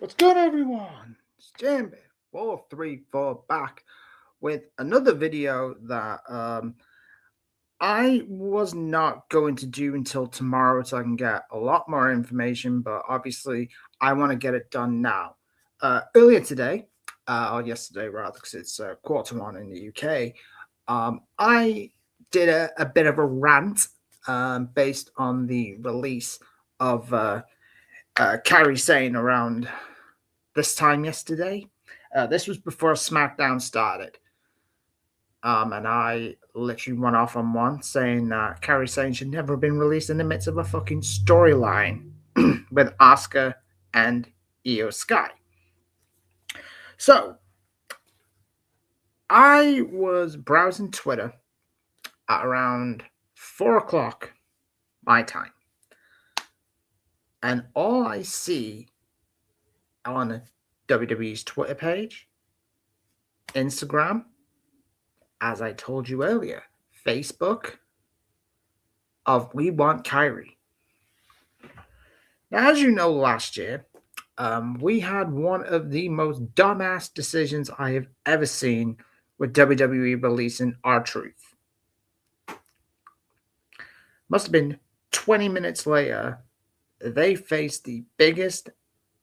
What's good, everyone? It's Jambi 434 back with another video that I was not going to do until tomorrow so I can get a lot more information, but obviously I want to get it done now. Earlier today, or yesterday rather, because it's quarter one in the UK, I did a bit of a rant based on the release of Kairi Sane around this time yesterday. This was before SmackDown started. And I literally went off on one saying that Kairi Sane should never have been released in the midst of a fucking storyline with Asuka and Io Sky. So I was browsing Twitter at around 4 o'clock my time. And all I see on WWE's Twitter page, Instagram, as I told you earlier, Facebook, of We Want Kairi. Now, as you know, last year, we had one of the most dumbass decisions I have ever seen with WWE releasing R-Truth. Must have been 20 minutes later, they faced the biggest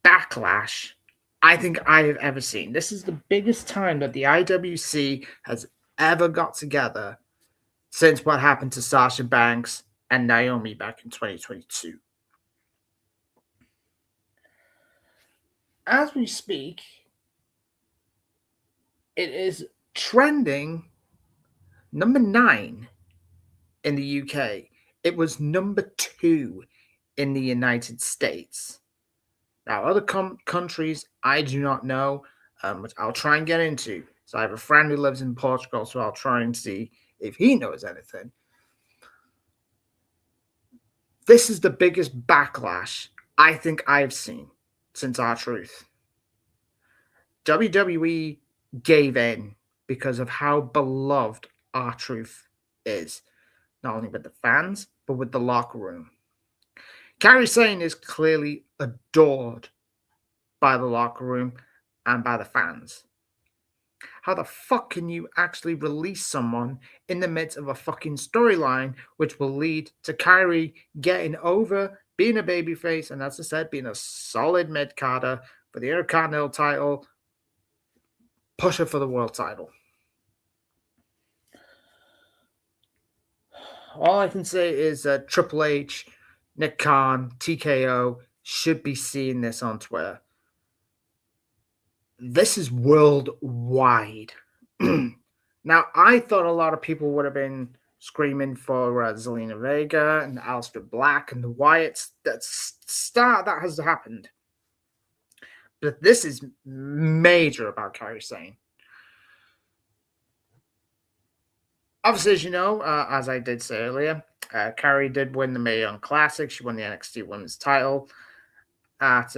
backlash I think I have ever seen. This is the biggest time that the IWC has ever got together since what happened to Sasha Banks and Naomi back in 2022. As we speak, it is trending number 9 in the UK. It was number 2 in the United States. Now, other countries I do not know, which I'll try and get into. So I have a friend who lives in Portugal, so I'll try and see if he knows anything. This is the biggest backlash I think I've seen since R-Truth. WWE gave in because of how beloved R-Truth is, not only with the fans, but with the locker room. Kairi Sane is clearly adored by the locker room and by the fans. How the fuck can you actually release someone in the midst of a fucking storyline which will lead to Kairi getting over, being a babyface, and as I said, being a solid mid-carder for the Intercontinental title, pusher for the world title? All I can say is Triple H, Nick Khan, TKO should be seeing this on Twitter. This is worldwide. Now, I thought a lot of people would have been screaming for Zelina Vega and Aleister Black and the Wyatts. That has happened. But this is major about Kairi Sane. Obviously, as you know, as I did say earlier, Kairi did win the Mae Young Classic. She won the NXT Women's title at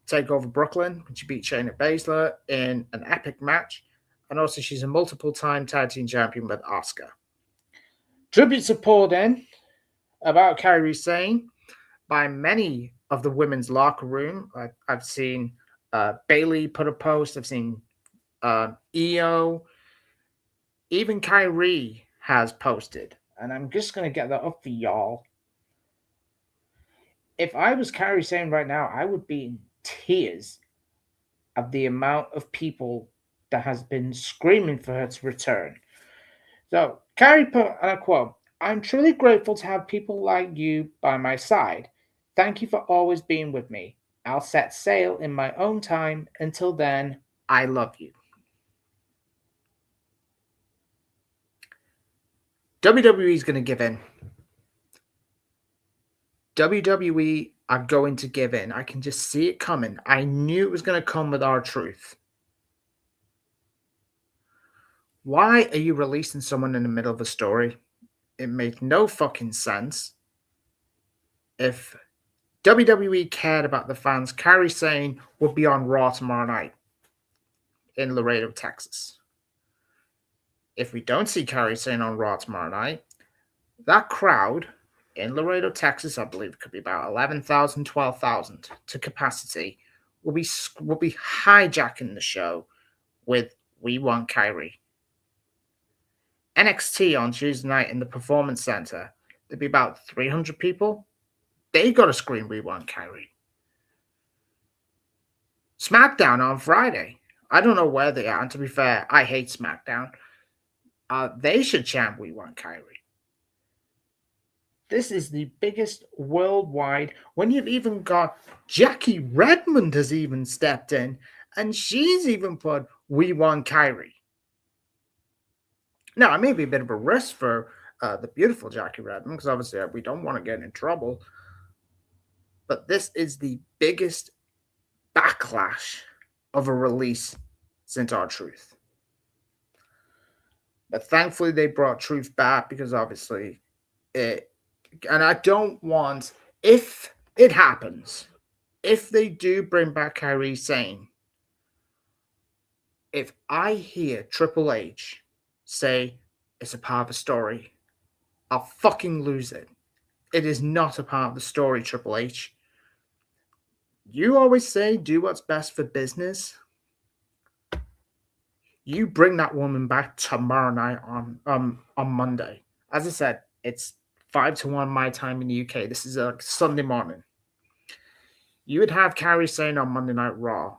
TakeOver Brooklyn when she beat Shayna Baszler in an epic match. And also, she's a multiple-time tag team champion with Asuka. Tributes have poured in about Kairi Sane by many of the women's locker room. I've seen Bailey put a post. I've seen Io. Even Kairi has posted. And I'm just going to get that up for y'all. If I was Kairi Sane right now, I would be in tears of the amount of people that has been screaming for her to return. So, Kairi put, and I quote, "I'm truly grateful to have people like you by my side. Thank you for always being with me. I'll set sail in my own time. Until then, I love you." WWE is going to give in. WWE are going to give in. I can just see it coming. I knew it was going to come with R-Truth. Why are you releasing someone in the middle of a story? It makes no fucking sense. If WWE cared about the fans, Kairi Sane would be on Raw tomorrow night in Laredo, Texas. If we don't see Kairi Sane on Raw tomorrow night, that crowd in Laredo, Texas, I believe it could be about 11,000, 12,000 to capacity, will be hijacking the show with "We Want Kairi." NXT on Tuesday night in the Performance Center, there'd be about 300 people. They got to scream "We Want Kairi." SmackDown on Friday. I don't know where they are, and to be fair, I hate SmackDown. They should chant "We Want Kairi." This is the biggest worldwide. When you've even got Jackie Redmond has even stepped in, and she's even put "We Want Kairi." Now, it may be a bit of a risk for the beautiful Jackie Redmond, because obviously we don't want to get in trouble. But this is the biggest backlash of a release since R-Truth. But thankfully, they brought Truth back, because obviously it. And I don't want, if it happens, if they do bring back Kairi Sane, if I hear Triple H say it's a part of the story, I'll fucking lose it. It is not a part of the story, Triple H. You always say do what's best for business. You bring that woman back tomorrow night on Monday. As I said, it's 5-1 my time in the UK. This is a Sunday morning. You would have Kairi Sane on Monday Night Raw.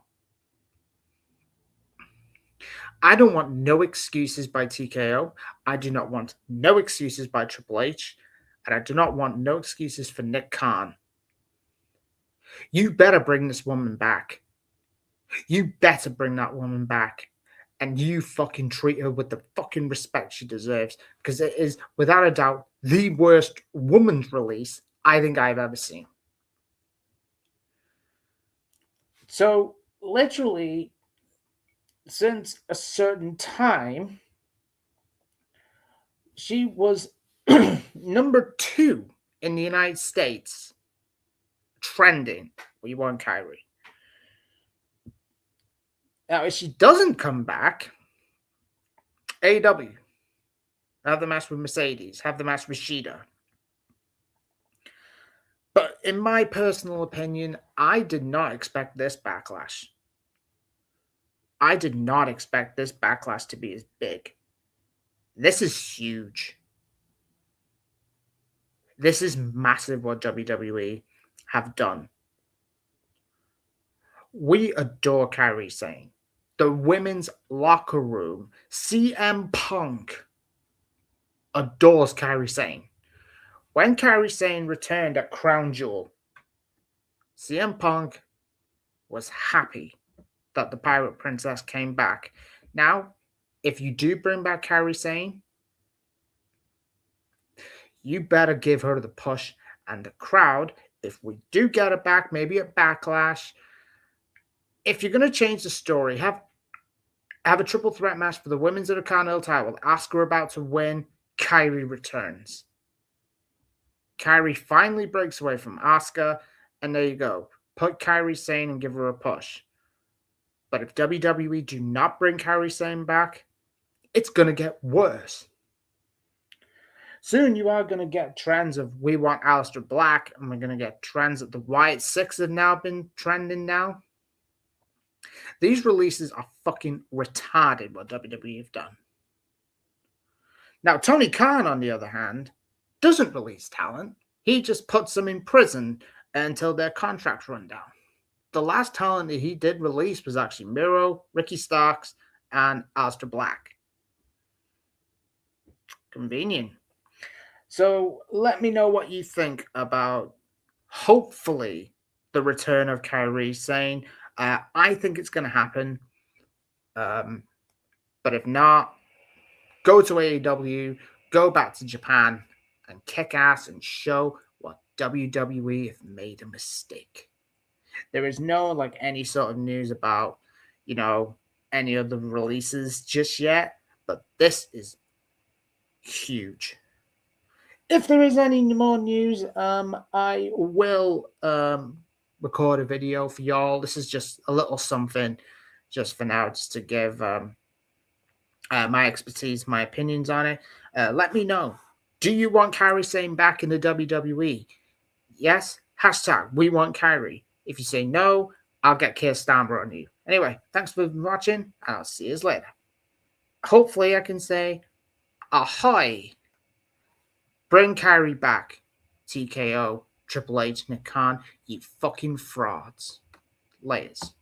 I don't want no excuses by TKO. I do not want no excuses by Triple H. And I do not want no excuses for Nick Khan. You better bring this woman back. You better bring that woman back. And you fucking treat her with the fucking respect she deserves. Because it is, without a doubt, the worst woman's release I think I've ever seen. So, literally, since a certain time, she was number 2 in the United States trending. We want Kairi. Now, if she doesn't come back, AEW, have the match with Mercedes, have the match with Shida. But in my personal opinion, I did not expect this backlash. I did not expect this backlash to be as big. This is huge. This is massive what WWE have done. We adore Kairi Sane. The women's locker room, CM Punk adores Kairi Sane. When Kairi Sane returned at Crown Jewel, CM Punk was happy that the Pirate Princess came back. Now, if you do bring back Kairi Sane, you better give her the push and the crowd. If we do get it back, maybe at Backlash, if you're going to change the story, have a triple threat match for the Women's Intercontinental title. Asuka about to win. Kairi returns. Kairi finally breaks away from Asuka, and there you go. Put Kairi Sane and give her a push. But if WWE do not bring Kairi Sane back, it's going to get worse. Soon you are going to get trends of we want Aleister Black, and we're going to get trends of the Wyatt Six have now been trending now. These releases are fucking retarded what WWE have done. Now, Tony Khan, on the other hand, doesn't release talent. He just puts them in prison until their contracts run down. The last talent that he did release was actually Miro, Ricky Starks, and Aleister Black. Convenient. So let me know what you think about, hopefully, the return of Kairi Sane. I think it's going to happen. But if not, go to AEW, go back to Japan, and kick ass and show what WWE have made a mistake. There is no any sort of news about, any of the releases just yet, but this is huge. If there is any more news, I will record a video for y'all. This is just a little something just for now, just to give my expertise, my opinions on it. Let me know. Do you want Kairi Sane back in the WWE? Yes? Hashtag we want Kairi. If you say no, I'll get Keir Starmer on you. Anyway, thanks for watching. I'll see you later. Hopefully, I can say ahoy. Bring Kairi back. TKO. Triple H, Nick Khan, you fucking frauds. Laters.